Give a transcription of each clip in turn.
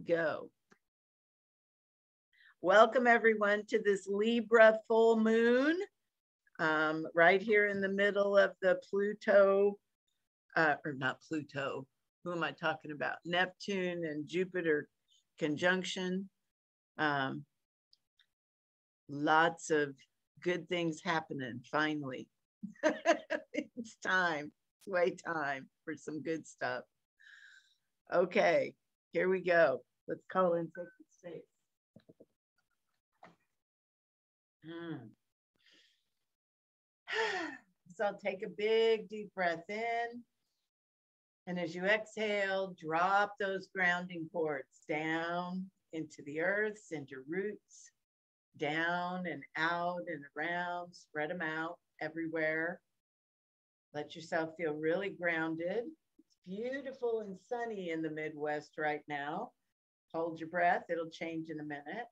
go. Welcome everyone to this Libra full moon, right here in the middle of the Pluto, or not Pluto, who am I talking about? Neptune and Jupiter conjunction. Lots of good things happening, finally. It's time, it's way time for some good stuff. Okay, here we go. Let's call in sacred space. So I'll take a big deep breath in. And as you exhale, drop those grounding cords down into the earth, send your roots down and out and around, spread them out everywhere. Let yourself feel really grounded. It's beautiful and sunny in the Midwest right now. Hold your breath, it'll change in a minute.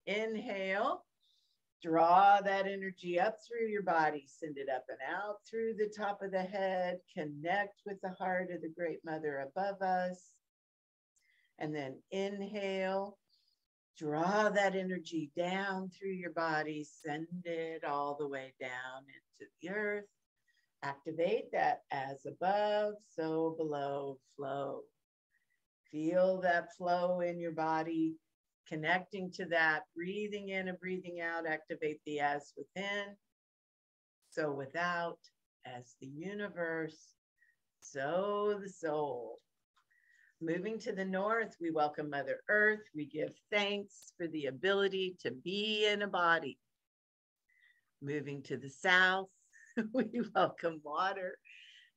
Inhale, draw that energy up through your body, send it up and out through the top of the head, connect with the heart of the Great Mother above us. And then inhale, draw that energy down through your body, send it all the way down into the earth. Activate that as above, so below flow. Feel that flow in your body, connecting to that, breathing in and breathing out, activate the as within, so without, as the universe, so the soul. Moving to the north, we welcome Mother Earth. We give thanks for the ability to be in a body. Moving to the south, we welcome water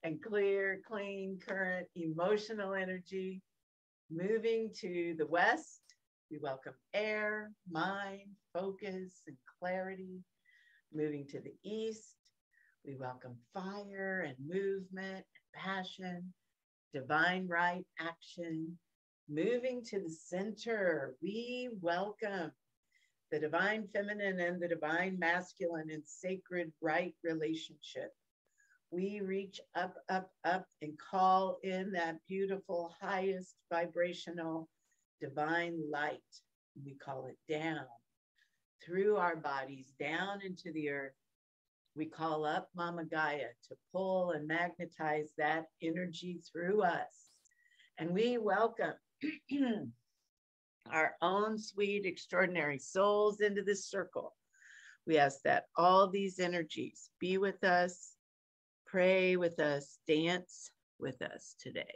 and clear, clean, current, emotional energy. Moving to the west, we welcome air, mind, focus, and clarity. Moving to the east, we welcome fire and movement and passion, divine right action. Moving to the center, we welcome the divine feminine and the divine masculine in sacred right relationship. We reach up, up, up and call in that beautiful, highest vibrational divine light. We call it down through our bodies, down into the earth. We call up Mama Gaia to pull and magnetize that energy through us. And we welcome our own sweet, extraordinary souls into this circle. We ask that all these energies be with us, pray with us, dance with us today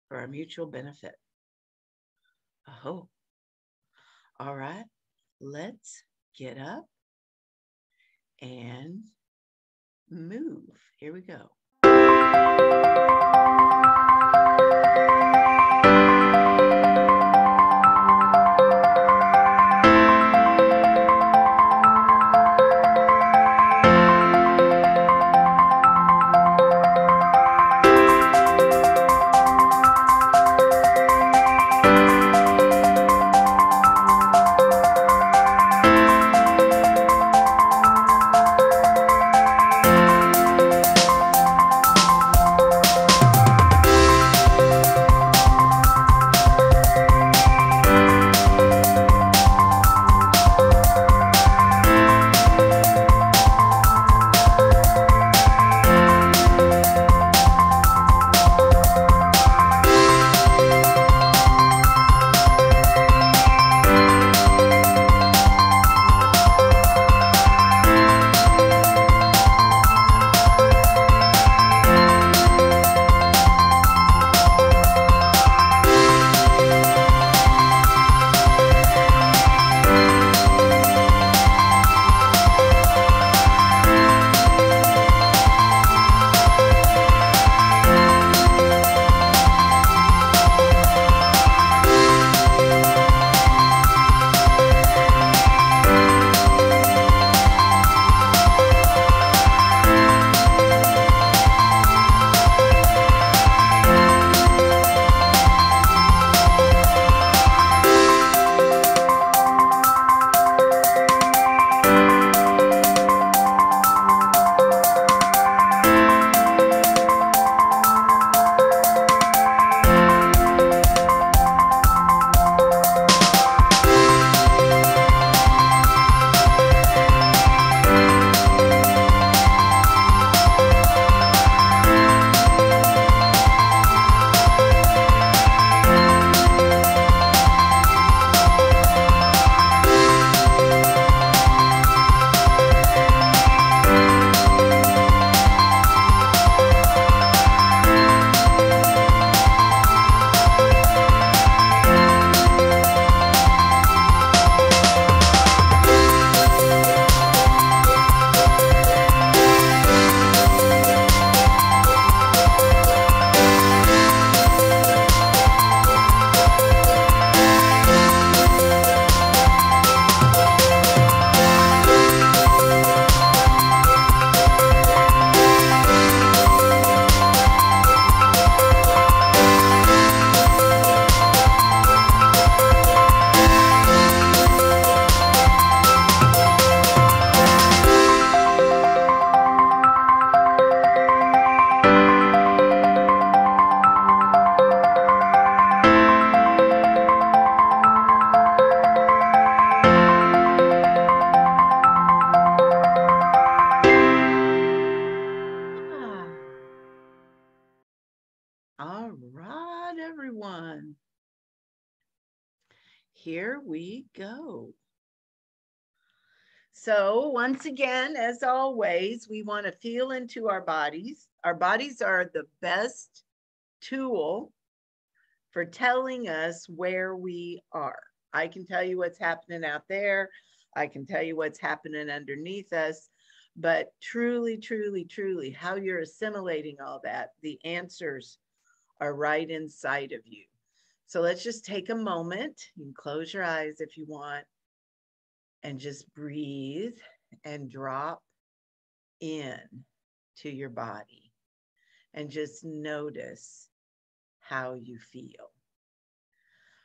for our mutual benefit. Oh, all right, let's get up and move. Here we go. Here we go. So once again, as always, we want to feel into our bodies. Our bodies are the best tool for telling us where we are. I can tell you what's happening out there. I can tell you what's happening underneath us. But truly, truly, truly, how you're assimilating all that, the answers are right inside of you. So let's just take a moment. You can close your eyes if you want and just breathe and drop in to your body and just notice how you feel.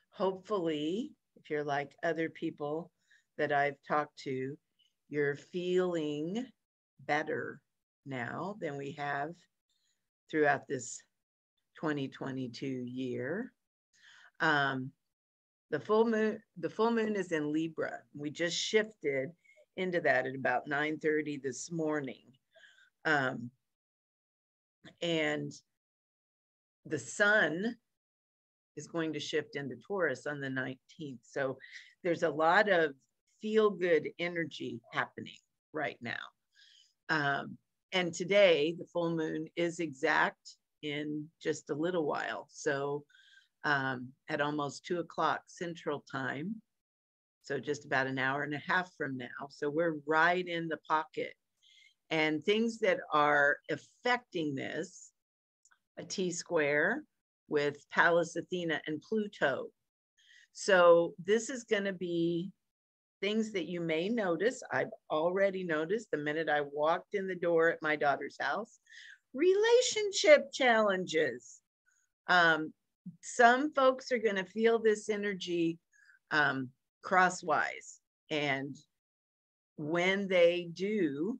Hopefully, if you're like other people that I've talked to, you're feeling better now than we have throughout this 2022 year. The full moon is in Libra. We just shifted into that at about 9:30 this morning. And the sun is going to shift into Taurus on the 19th. So there's a lot of feel-good energy happening right now. And today, the full moon is exact in just a little while. So at almost 2 o'clock Central Time, so just about an hour and a half from now. So we're right in the pocket. And things that are affecting this, a T-square with Pallas Athena and Pluto. So this is going to be things that you may notice. I've already noticed the minute I walked in the door at my daughter's house. Relationship challenges. Some folks are going to feel this energy crosswise. And when they do,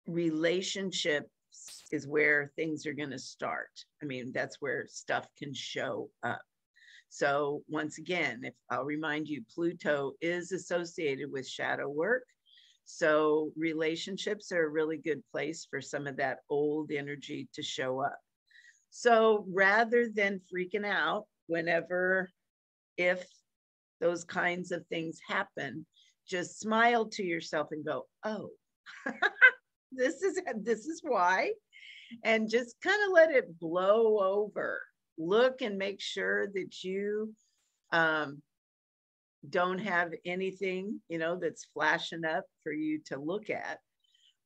relationships is where things are going to start. I mean, that's where stuff can show up. So once again, if I'll remind you, Pluto is associated with shadow work. So relationships are a really good place for some of that old energy to show up. So rather than freaking out whenever, if those kinds of things happen, just smile to yourself and go, oh, this is why. And just kind of let it blow over. Look and make sure that you don't have anything, that's flashing up for you to look at,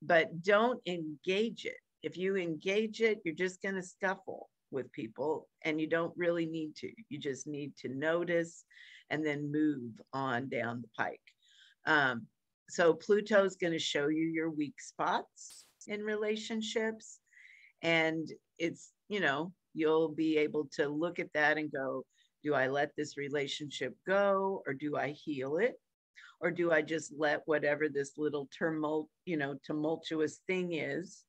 but don't engage it. If you engage it, you're just going to scuffle with people, and you don't really need to. You just need to notice and then move on down the pike. So Pluto is going to show you your weak spots in relationships, and it's, you'll be able to look at that and go, do I let this relationship go, or do I heal it? Or do I just let whatever this little tumultuous thing is,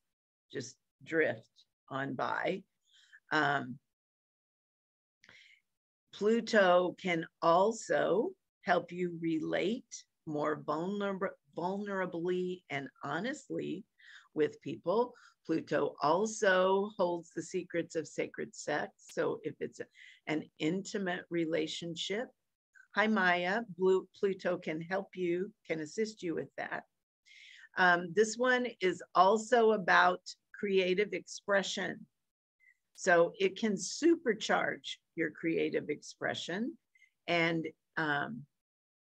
just drift on by? Pluto can also help you relate more vulnerably and honestly with people. Pluto also holds the secrets of sacred sex. So if it's an intimate relationship, hi Maya, Pluto can help you, can assist you with that. This one is also about creative expression. So it can supercharge your creative expression and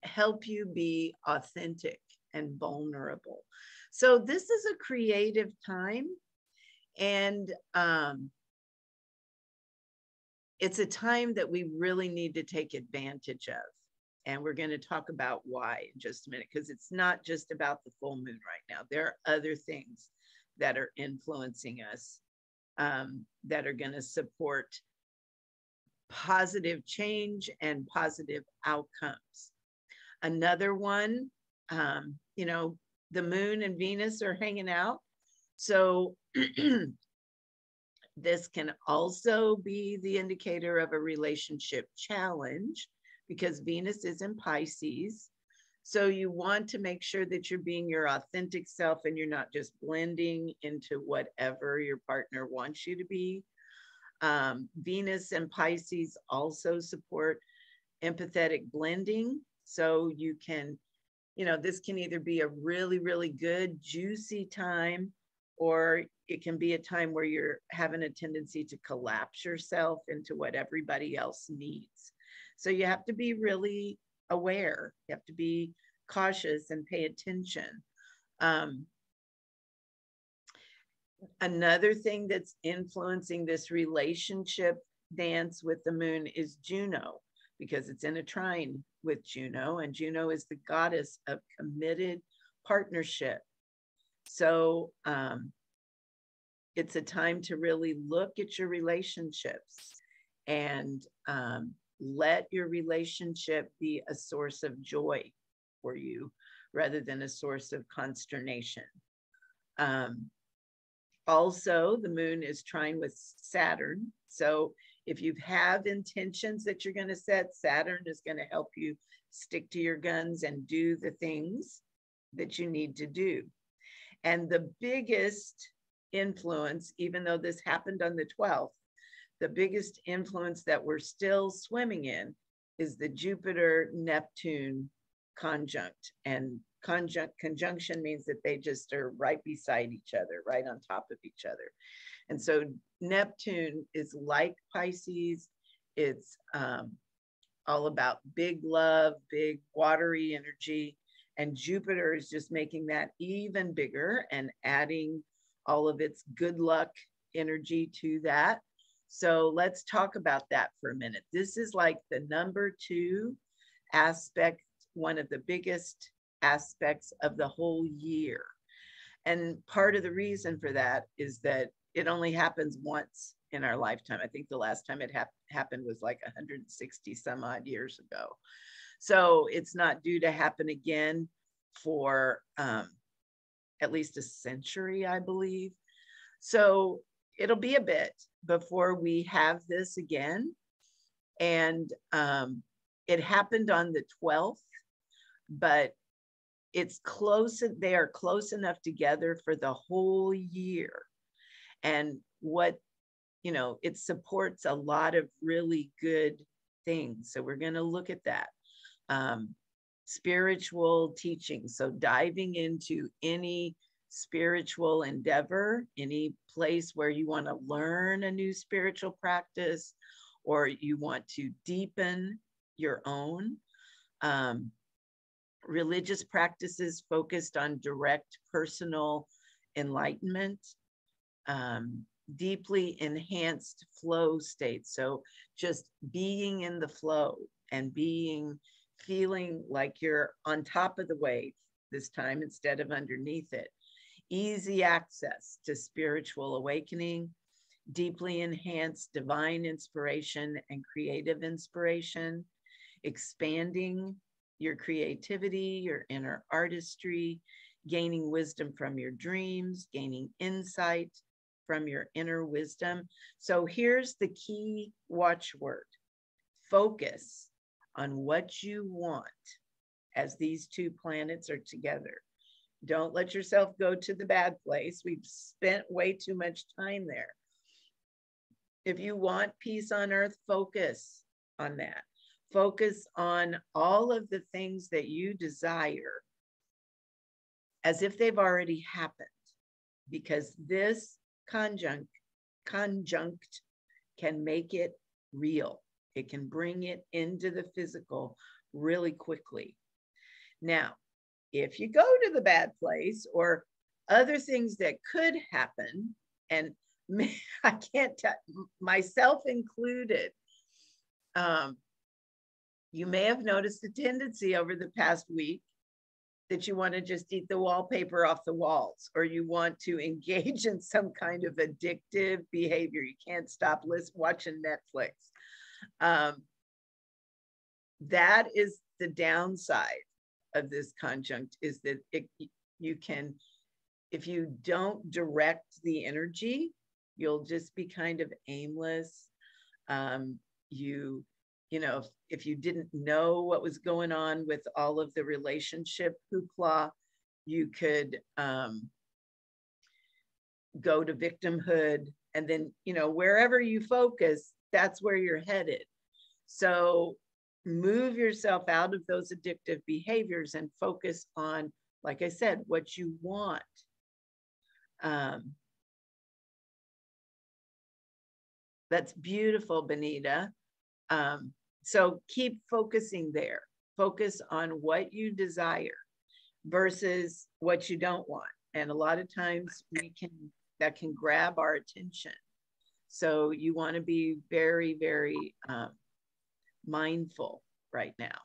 help you be authentic and vulnerable. So this is a creative time, and it's a time that we really need to take advantage of. And we're going to talk about why in just a minute, because it's not just about the full moon right now. There are other things that are influencing us that are going to support positive change and positive outcomes. Another one, the moon and Venus are hanging out. So this can also be the indicator of a relationship challenge, because Venus is in Pisces. So you want to make sure that you're being your authentic self and you're not just blending into whatever your partner wants you to be. Venus and Pisces also support empathetic blending. So you can, this can either be a really, really good, juicy time, or it can be a time where you're having a tendency to collapse yourself into what everybody else needs. So you have to be really aware. You have to be cautious and pay attention. Another thing that's influencing this relationship dance with the moon is Juno, because it's in a trine with Juno, and Juno is the goddess of committed partnership. So it's a time to really look at your relationships and let your relationship be a source of joy for you rather than a source of consternation. Also, the moon is trine with Saturn. So if you have intentions that you're going to set, Saturn is going to help you stick to your guns and do the things that you need to do. And the biggest influence, even though this happened on the 12th, the biggest influence that we're still swimming in is the Jupiter-Neptune conjunct. And conjunction means that they just are right beside each other, right on top of each other. And so Neptune is like Pisces. It's all about big love, big watery energy. And Jupiter is just making that even bigger and adding all of its good luck energy to that. So let's talk about that for a minute. This is like the number 2 aspect, one of the biggest aspects of the whole year. And part of the reason for that is that it only happens once in our lifetime. I think the last time it happened was like 160 some odd years ago. So it's not due to happen again for at least a century, I believe. So it'll be a bit before we have this again. And it happened on the 12th, but it's close. They are close enough together for the whole year. And what, it supports a lot of really good things. So we're going to look at that. Spiritual teaching. So diving into any spiritual endeavor, any place where you want to learn a new spiritual practice, or you want to deepen your own. Religious practices focused on direct personal enlightenment, deeply enhanced flow states. So just being in the flow and feeling like you're on top of the wave this time instead of underneath it. Easy access to spiritual awakening, deeply enhanced divine inspiration and creative inspiration, expanding your creativity, your inner artistry, gaining wisdom from your dreams, gaining insight from your inner wisdom. So here's the key watchword: focus on what you want as these 2 planets are together. Don't let yourself go to the bad place. We've spent way too much time there. If you want peace on earth, focus on that. Focus on all of the things that you desire as if they've already happened, because this conjunct can make it real. It can bring it into the physical really quickly. Now, if you go to the bad place or other things that could happen, and I can't tell, myself included, you may have noticed a tendency over the past week that you want to just eat the wallpaper off the walls, or you want to engage in some kind of addictive behavior. You can't stop watching Netflix. That is the downside of this conjunct, is that you can, if you don't direct the energy, you'll just be kind of aimless. If you didn't know what was going on with all of the relationship hoopla, you could go to victimhood And then, you know, wherever you focus, that's where you're headed. So move yourself out of those addictive behaviors and focus on, like I said, what you want. That's beautiful, Benita. So keep focusing there. Focus on what you desire versus what you don't want. And a lot of times that can grab our attention. So you want to be very, very mindful right now.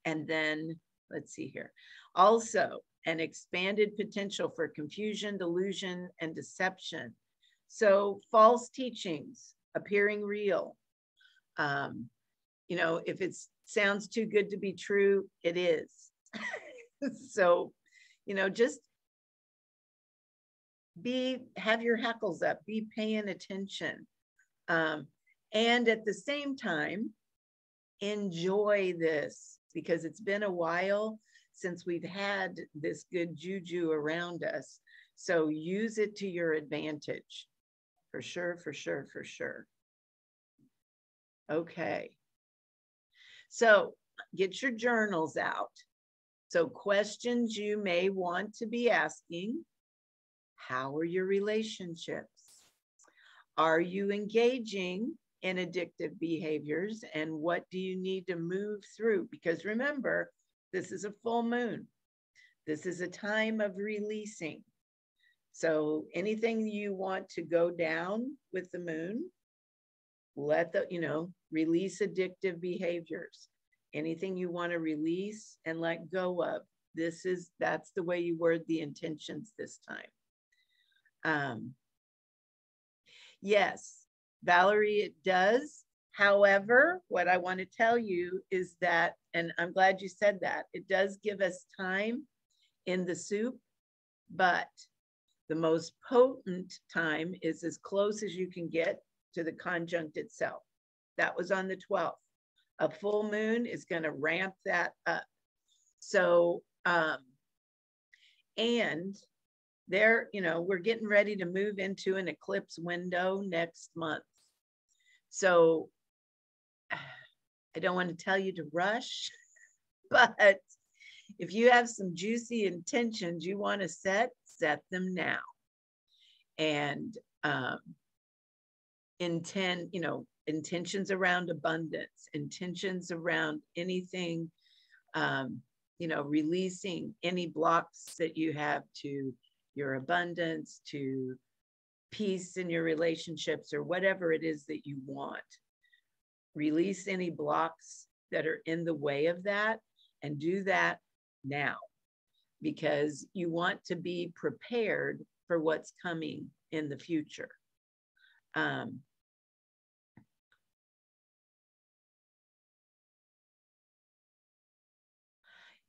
And then let's see here. Also, an expanded potential for confusion, delusion, and deception. So false teachings appearing real. You know, if it sounds too good to be true, it is. So, you know, just have your hackles up, be paying attention. And at the same time, enjoy this, because it's been a while since we've had this good juju around us. So use it to your advantage. For sure, for sure, for sure. Okay. So get your journals out. So questions you may want to be asking: how are your relationships? Are you engaging in addictive behaviors? And what do you need to move through? Because remember, this is a full moon. This is a time of releasing. So anything you want to go down with the moon, release addictive behaviors. Anything you want to release and let go of, that's the way you word the intentions this time. Yes, Valerie, it does. However, what I want to tell you is that, and I'm glad you said that, it does give us time in the soup, but the most potent time is as close as you can get to the conjunct itself. That was on the 12th. A full moon is going to ramp that up. So, and there, you know, we're getting ready to move into an eclipse window next month. So I don't want to tell you to rush, but if you have some juicy intentions you want to set them now. And intentions around abundance, intentions around anything, releasing any blocks that you have to your abundance, to peace in your relationships, or whatever it is that you want. Release any blocks that are in the way of that, and do that now, because you want to be prepared for what's coming in the future.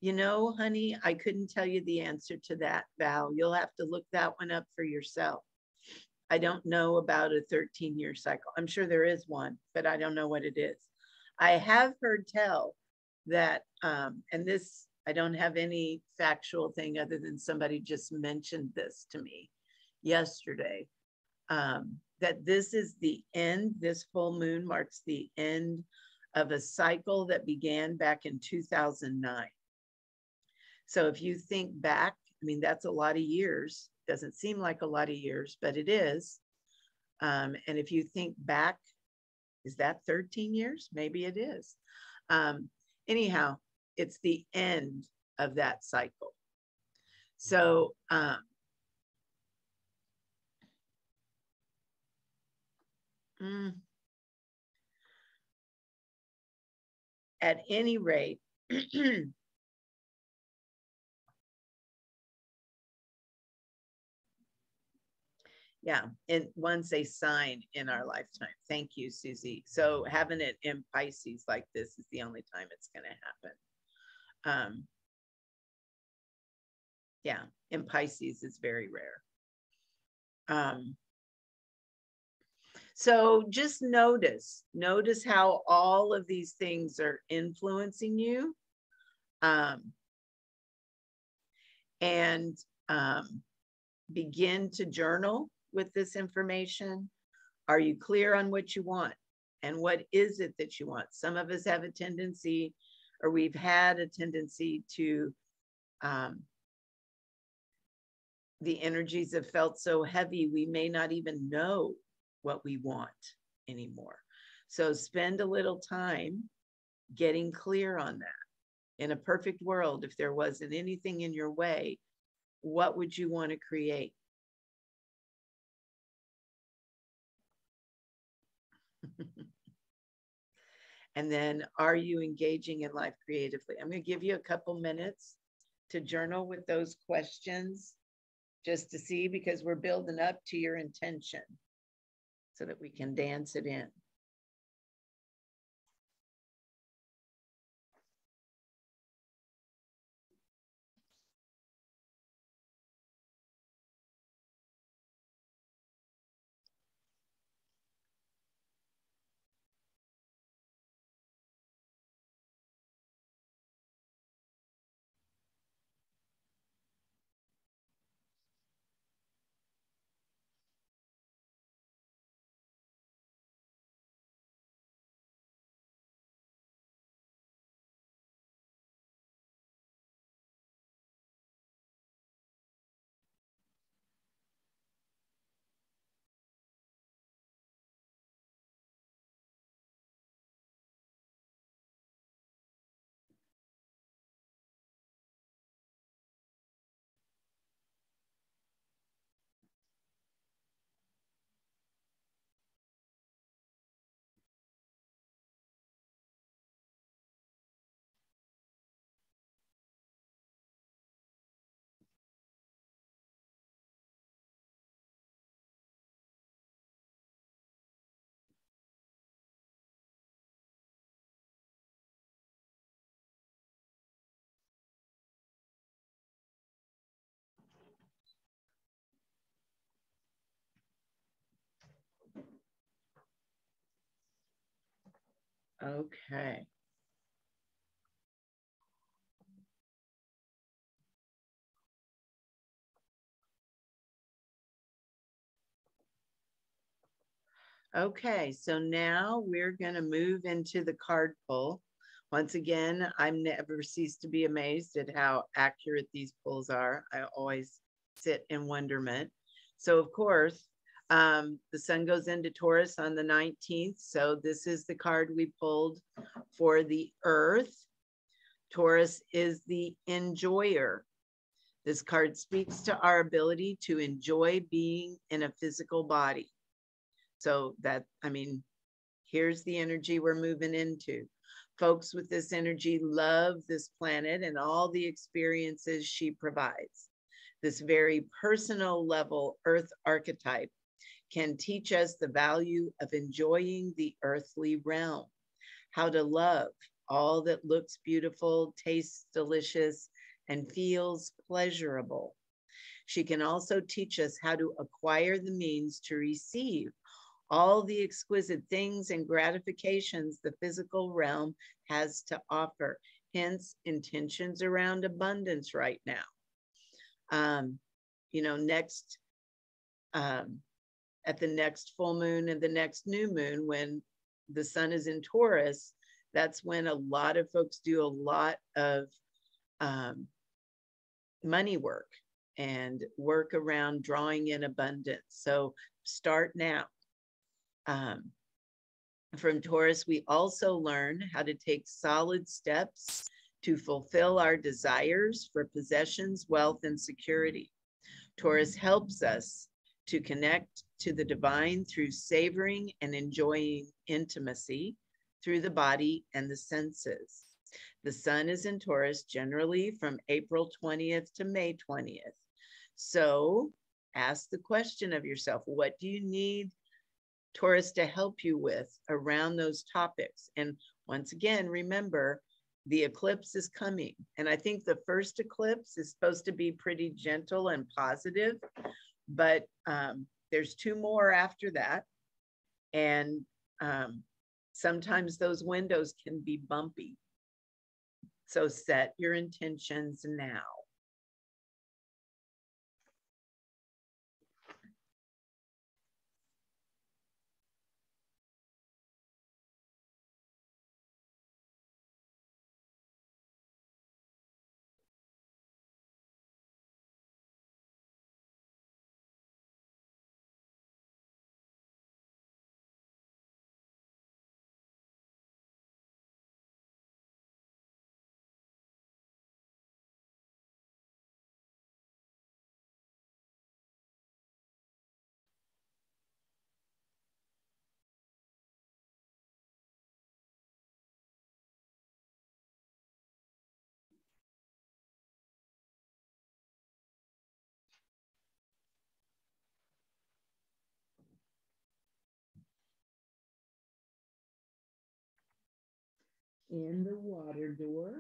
You know, honey, I couldn't tell you the answer to that, Val. You'll have to look that one up for yourself. I don't know about a 13-year cycle. I'm sure there is one, but I don't know what it is. I have heard tell that, and this, I don't have any factual thing other than somebody just mentioned this to me yesterday, that this is the end, this full moon marks the end of a cycle that began back in 2009. So if you think back, I mean, that's a lot of years. Doesn't seem like a lot of years, but it is. And if you think back, is that 13 years? Maybe it is. Anyhow, it's the end of that cycle. So at any rate, yeah, and once a sign in our lifetime. Thank you, Susie. So having it in Pisces like this is the only time it's going to happen. Yeah, in Pisces is very rare. So just notice how all of these things are influencing you. and begin to journal with this information. Are you clear on what you want? And what is it that you want? Some of us have a tendency, or we've had a tendency to, the energies have felt so heavy, we may not even know what we want anymore. So spend a little time getting clear on that. In a perfect world, if there wasn't anything in your way, what would you want to create? And then, are you engaging in life creatively? I'm going to give you a couple minutes to journal with those questions, just to see, because we're building up to your intention so that we can dance it in. Okay. Okay, so now we're going to move into the card pull. Once again, I'm never cease to be amazed at how accurate these pulls are. I always sit in wonderment. So, of course, the sun goes into Taurus on the 19th. So this is the card we pulled for the Earth. Taurus is the enjoyer. This card speaks to our ability to enjoy being in a physical body. So that, I mean, here's the energy we're moving into. Folks with this energy love this planet and all the experiences she provides. This very personal level Earth archetype can teach us the value of enjoying the earthly realm, how to love all that looks beautiful, tastes delicious, and feels pleasurable. She can also teach us how to acquire the means to receive all the exquisite things and gratifications the physical realm has to offer. Hence, intentions around abundance right now. Next, at the next full moon and the next new moon, when the sun is in Taurus, that's when a lot of folks do a lot of money work and work around drawing in abundance. So start now. From Taurus, we also learn how to take solid steps to fulfill our desires for possessions, wealth, and security. Taurus helps us to connect to the divine through savoring and enjoying intimacy through the body and the senses. The sun is in Taurus generally from April 20th to May 20th. So ask the question of yourself, what do you need Taurus to help you with around those topics? And once again, remember, the eclipse is coming. And I think the first eclipse is supposed to be pretty gentle and positive, but there's two more after that. And sometimes those windows can be bumpy. So set your intentions now. In the water door,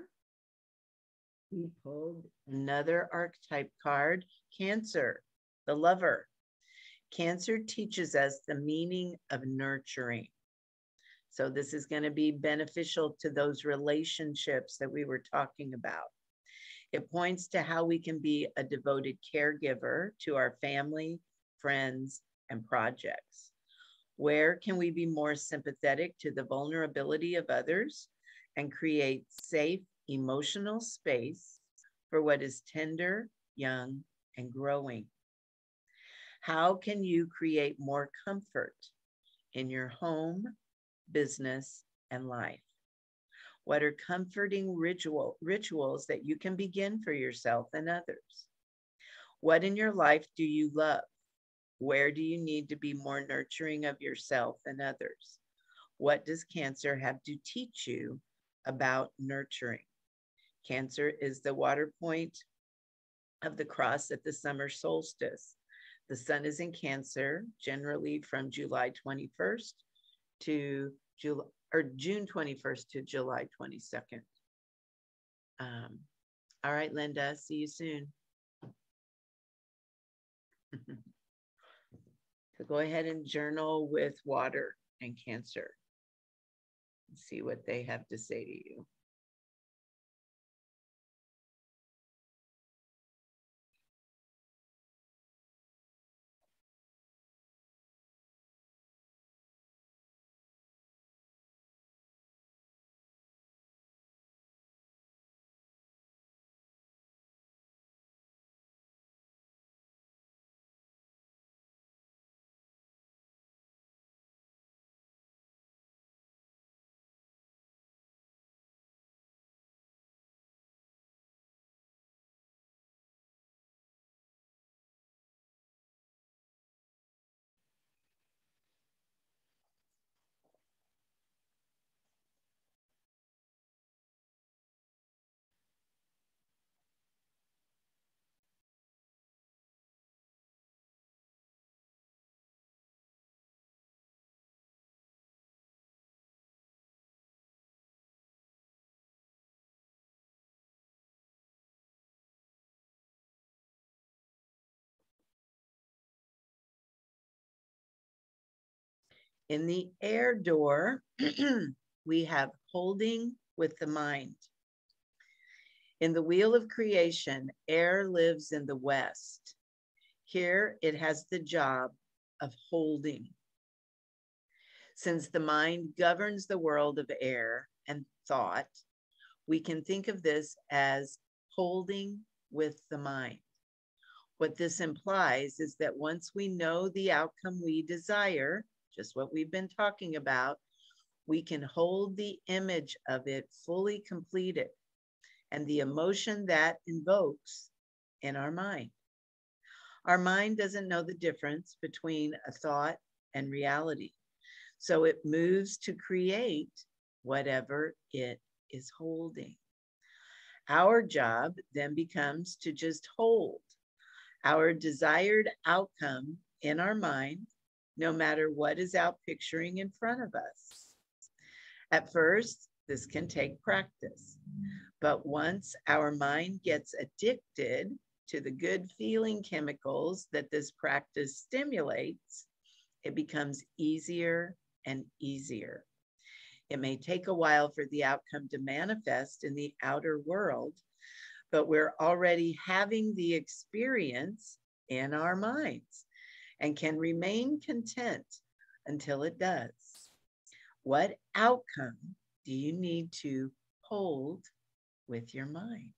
we pulled another archetype card, Cancer, the lover. Cancer teaches us the meaning of nurturing. So this is going to be beneficial to those relationships that we were talking about. It points to how we can be a devoted caregiver to our family, friends, and projects. Where can we be more sympathetic to the vulnerability of others and create safe emotional space for what is tender, young, and growing? How can you create more comfort in your home, business, and life? What are comforting rituals that you can begin for yourself and others? What in your life do you love? Where do you need to be more nurturing of yourself and others? What does Cancer have to teach you about nurturing? Cancer is the water point of the cross at the summer solstice. The sun is in Cancer, generally from July 21st to June 21st to July 22nd. All right, Linda, see you soon. So go ahead and journal with water and Cancer. See what they have to say to you. In the air door, we have holding with the mind. In the wheel of creation, air lives in the west. Here it has the job of holding. Since the mind governs the world of air and thought, we can think of this as holding with the mind. What this implies is that once we know the outcome we desire, just what we've been talking about, we can hold the image of it fully completed and the emotion that invokes in our mind. Our mind doesn't know the difference between a thought and reality, so it moves to create whatever it is holding. Our job then becomes to just hold our desired outcome in our mind, no matter what is out picturing in front of us. At first, this can take practice, but once our mind gets addicted to the good feeling chemicals that this practice stimulates, it becomes easier and easier. It may take a while for the outcome to manifest in the outer world, but we're already having the experience in our minds and can remain content until it does. What outcome do you need to hold with your mind?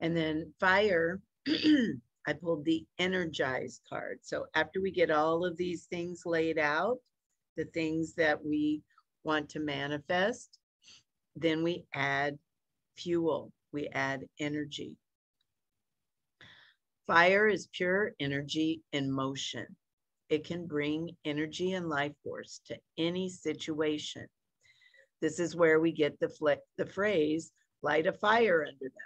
And then fire, I pulled the energize card. So after we get all of these things laid out, the things that we want to manifest, then we add fuel, we add energy. Fire is pure energy in motion. It can bring energy and life force to any situation. This is where we get the phrase, light a fire under them.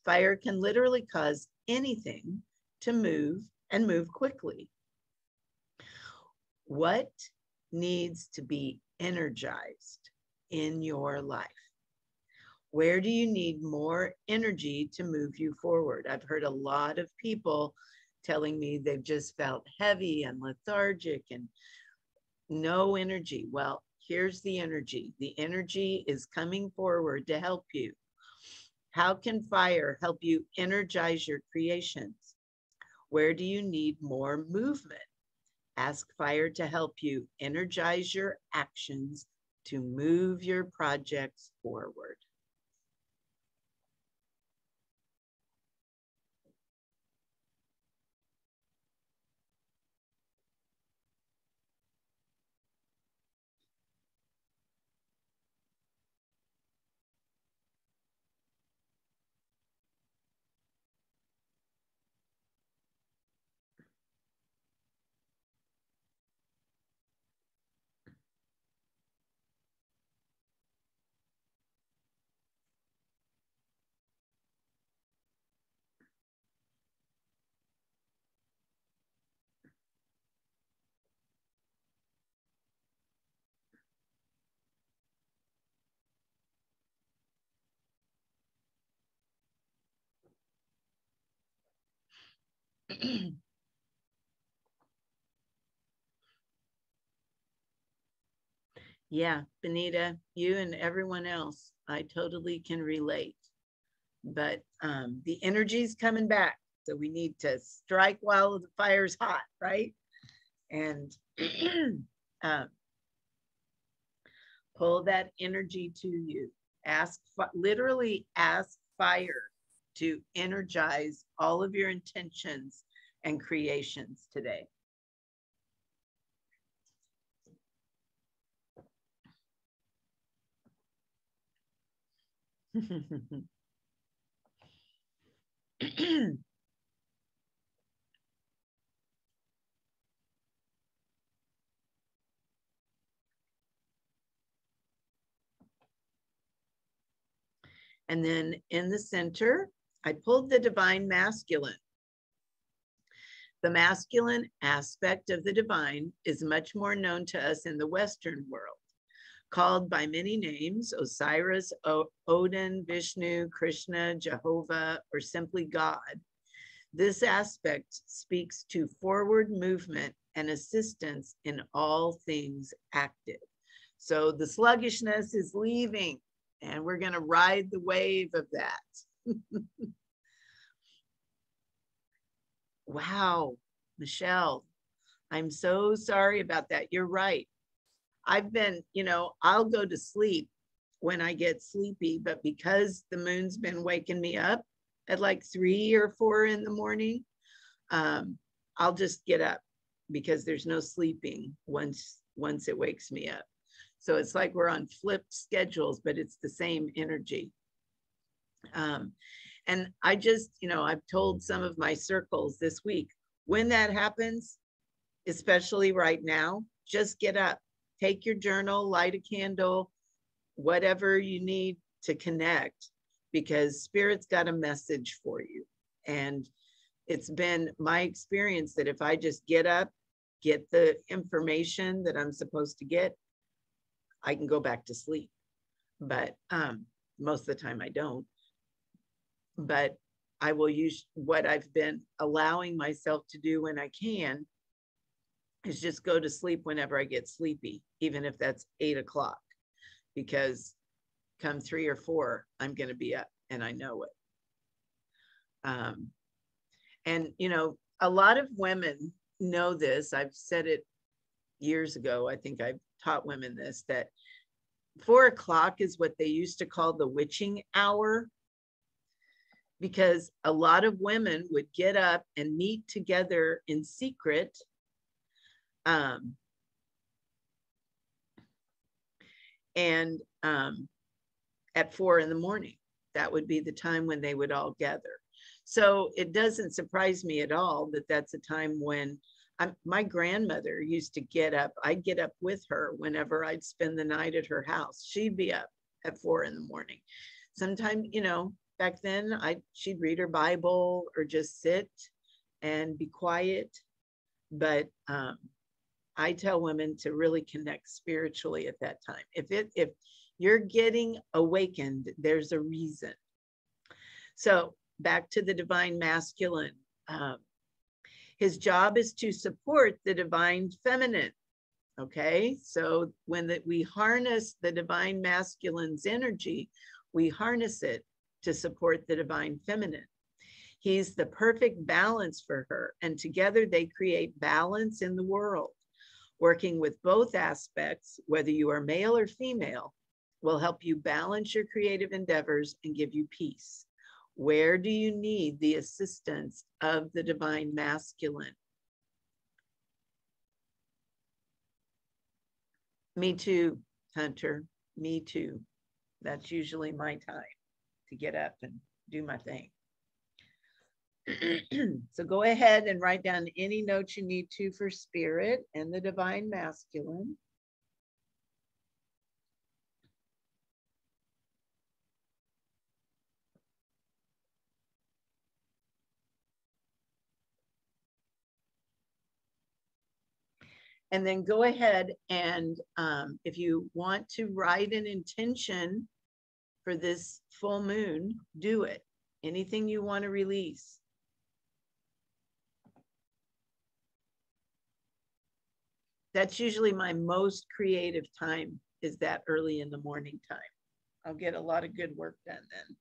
Fire can literally cause anything to move and move quickly. What needs to be energized in your life? Where do you need more energy to move you forward? I've heard a lot of people telling me they've just felt heavy and lethargic and no energy. Well, here's the energy. The energy is coming forward to help you. How can fire help you energize your creations? Where do you need more movement? Ask fire to help you energize your actions to move your projects forward. Yeah, Benita, you and everyone else, I totally can relate. But the energy's coming back. So we need to strike while the fire's hot, right? And um, pull that energy to you. Literally ask fire to energize all of your intentions and creations today. And then in the center, I pulled the divine masculine. The masculine aspect of the divine is much more known to us in the Western world, called by many names: Osiris, Odin, Vishnu, Krishna, Jehovah, or simply God. This aspect speaks to forward movement and assistance in all things active. So the sluggishness is leaving, and we're going to ride the wave of that. Wow, Michelle, I'm so sorry about that. You're right. I've been, I'll go to sleep when I get sleepy, but because the moon's been waking me up at like 3 or 4 in the morning, I'll just get up because there's no sleeping once it wakes me up. So it's like we're on flipped schedules, but it's the same energy. And I just, I've told some of my circles this week, when that happens, especially right now, just get up, take your journal, light a candle, whatever you need to connect, because Spirit's got a message for you. And it's been my experience that if I just get up, get the information that I'm supposed to get, I can go back to sleep. But most of the time I don't. But I will use what I've been allowing myself to do when I can, is just go to sleep whenever I get sleepy, even if that's 8 o'clock, because come 3 or 4, I'm going to be up, and I know it. And, a lot of women know this. I've said it years ago. I think I've taught women this, that 4 o'clock is what they used to call the witching hour. because a lot of women would get up and meet together in secret. And at 4 a.m, that would be the time when they would all gather. So it doesn't surprise me at all that that's a time when my grandmother used to get up. I'd get up with her whenever I'd spend the night at her house. She'd be up at 4 a.m. Sometimes, back then she'd read her Bible or just sit and be quiet. But I tell women to really connect spiritually at that time. If you're getting awakened, there's a reason. So back to the divine masculine. His job is to support the divine feminine. Okay, so when we harness the divine masculine's energy, we harness it to support the divine feminine. He's the perfect balance for her, and together they create balance in the world. Working with both aspects, whether you are male or female, will help you balance your creative endeavors and give you peace. Where do you need the assistance of the divine masculine? Me too, Hunter. Me too. That's usually my time to get up and do my thing. So go ahead and write down any notes you need to for spirit and the divine masculine. And then go ahead and if you want to write an intention for this full moon, do it. Anything you want to release. That's usually my most creative time, is that early in the morning time. I'll get a lot of good work done then.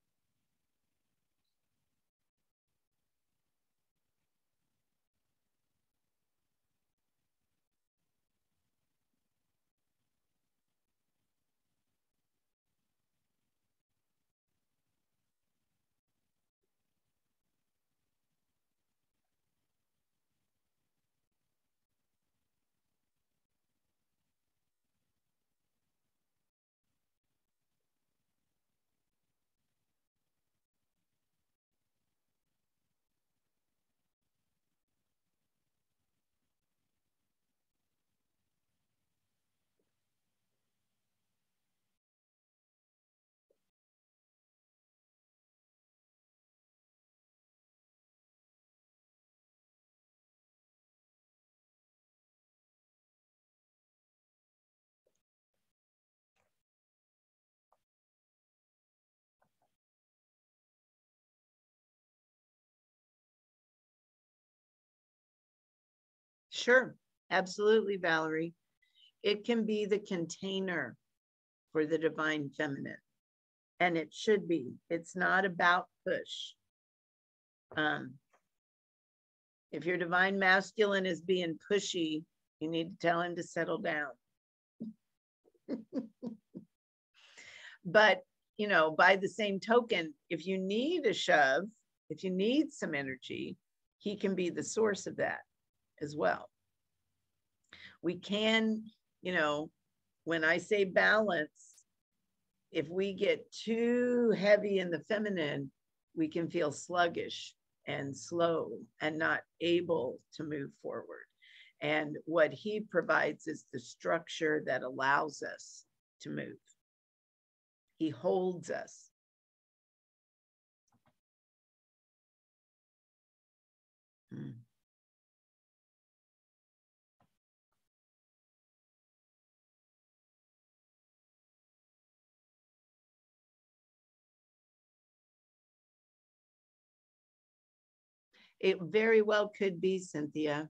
Sure, absolutely, Valerie. It can be the container for the divine feminine, and it should be. It's not about push. If your divine masculine is being pushy, you need to tell him to settle down. But, by the same token, if you need a shove, if you need some energy, he can be the source of that as well. We can, when I say balance, if we get too heavy in the feminine, we can feel sluggish and slow and not able to move forward. And what he provides is the structure that allows us to move. He holds us. It very well could be, Cynthia.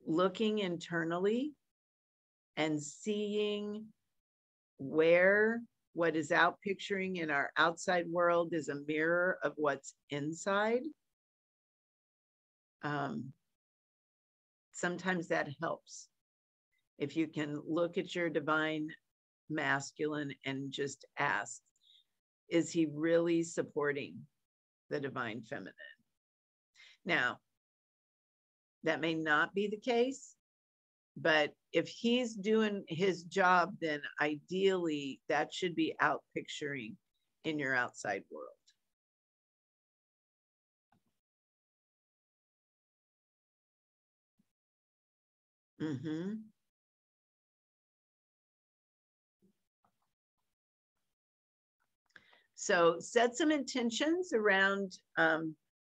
Looking internally and seeing where what is out picturing in our outside world is a mirror of what's inside. Sometimes that helps. If you can look at your divine masculine and just ask, is he really supporting the divine feminine? Now, that may not be the case, but if he's doing his job, then ideally that should be out picturing in your outside world. So set some intentions around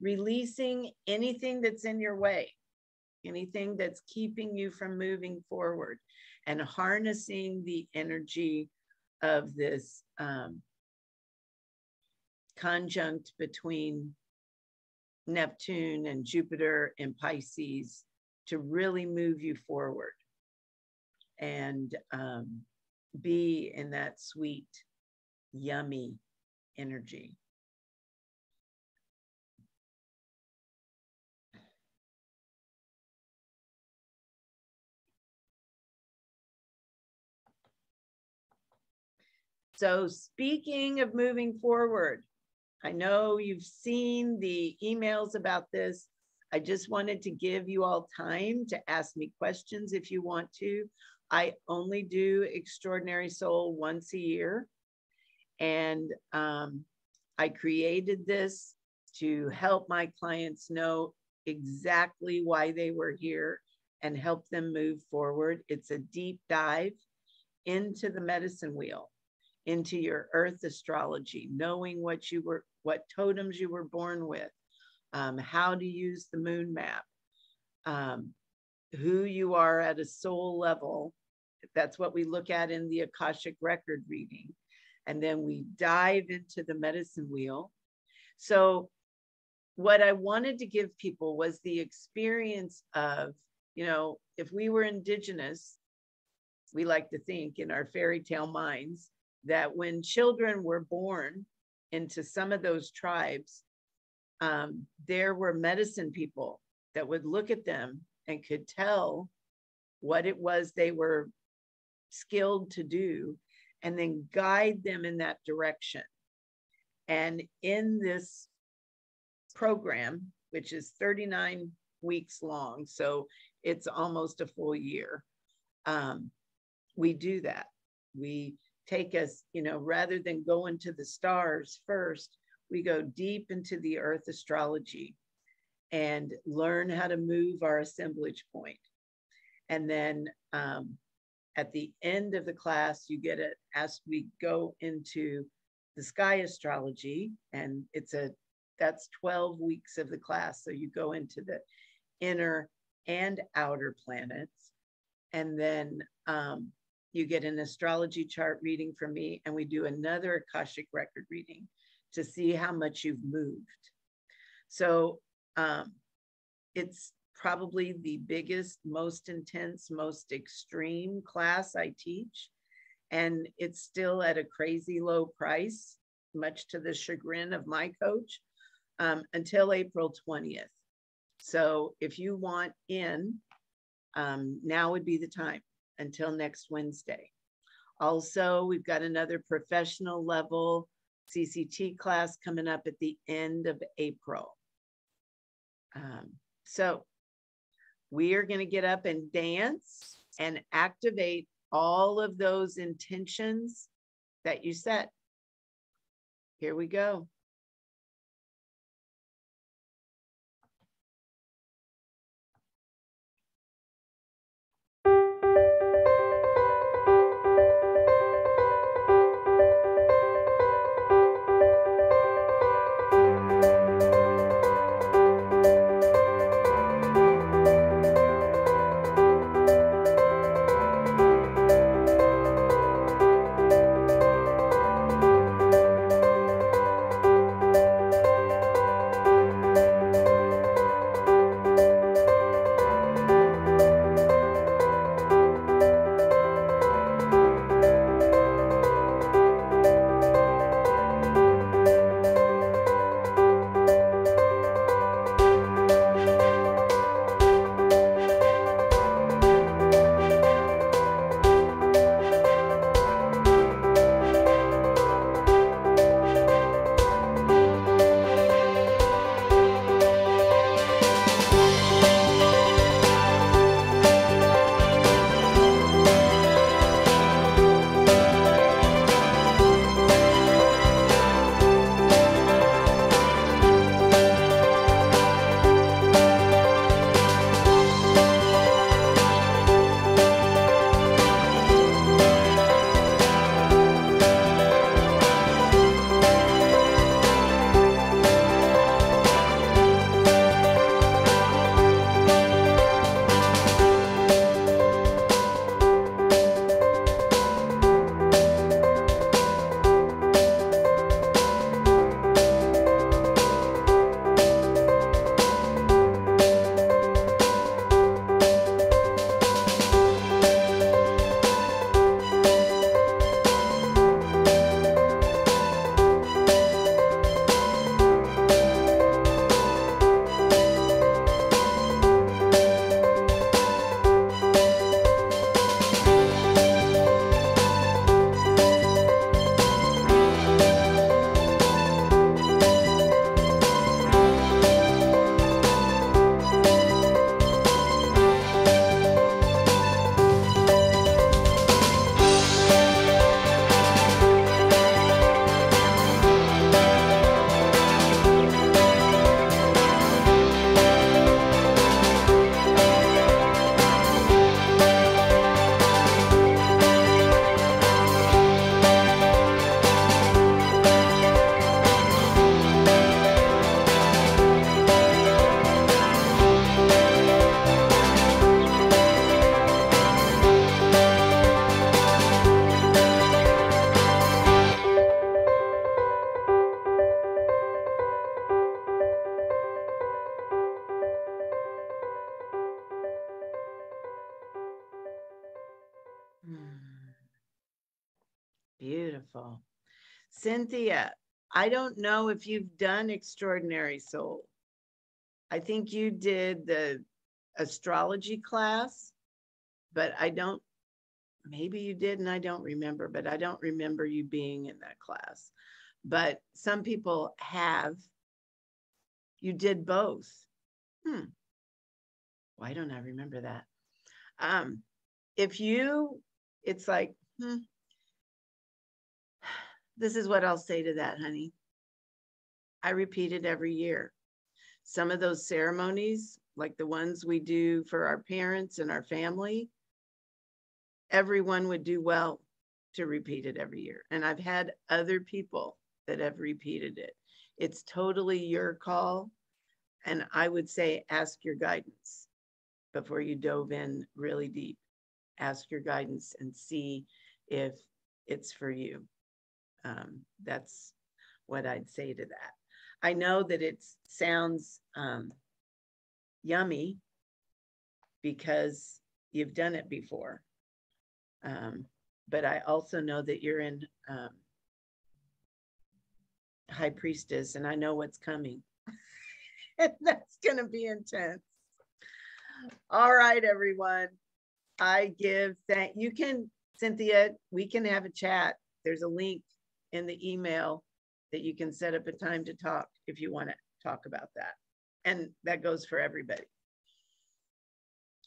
releasing anything that's in your way, anything that's keeping you from moving forward, and harnessing the energy of this conjunct between Neptune and Jupiter and Pisces to really move you forward and be in that sweet, yummy energy. So speaking of moving forward, I know you've seen the emails about this. I just wanted to give you all time to ask me questions if you want to. I only do Extraordinary Soul once a year. And I created this to help my clients know exactly why they were here and help them move forward. It's a deep dive into the medicine wheel, into your earth astrology, knowing what totems you were born with, how to use the moon map, who you are at a soul level. That's what we look at in the Akashic record reading. And then we dive into the medicine wheel. So what I wanted to give people was the experience of, if we were indigenous, we like to think in our fairy tale minds that when children were born into some of those tribes, there were medicine people that would look at them and could tell what it was they were skilled to do, and then guide them in that direction. And in this program, which is 39 weeks long, so it's almost a full year, we do that. We take us, rather than going to the stars first, we go deep into the earth astrology and learn how to move our assemblage point. And then at the end of the class, you get it as we go into the sky astrology, and that's 12 weeks of the class. So you go into the inner and outer planets, and then you get an astrology chart reading from me, and we do another Akashic record reading to see how much you've moved. So it's probably the biggest, most intense, most extreme class I teach. And it's still at a crazy low price, much to the chagrin of my coach, until April 20th. So if you want in, now would be the time until next Wednesday. Also, we've got another professional level CCT class coming up at the end of April. So we are going to get up and dance and activate all of those intentions that you set. Here we go. Beautiful. Cynthia, I don't know if you've done Extraordinary Soul. I think you did the astrology class, but I don't, maybe you did and I don't remember, but I don't remember you being in that class. But some people have. You did both. Why don't I remember that? If you, it's like, this is what I'll say to that, honey. I repeat it every year. Some of those ceremonies, like the ones we do for our parents and our family, everyone would do well to repeat it every year. And I've had other people that have repeated it. It's totally your call. And I would say, ask your guidance before you dove in really deep. Ask your guidance and see if it's for you. That's what I'd say to that. I know that it sounds yummy because you've done it before. But I also know that you're in High Priestess, and I know what's coming. And that's going to be intense. All right, everyone. I give thank you can, Cynthia, we can have a chat. There's a link in the email that you can set up a time to talk if you want to talk about that. And that goes for everybody.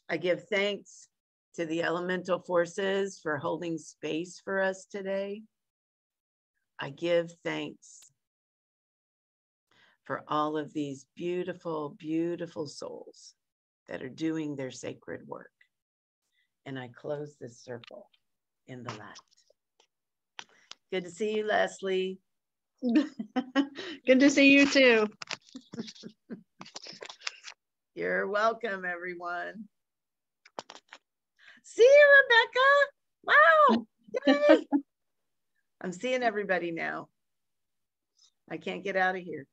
I give thanks to the elemental forces for holding space for us today. I give thanks for all of these beautiful, beautiful souls that are doing their sacred work. And I close this circle in the light. Good to see you, Leslie. Good to see you too. You're welcome, everyone. See you, Rebecca. Wow. Yay. I'm seeing everybody now. I can't get out of here.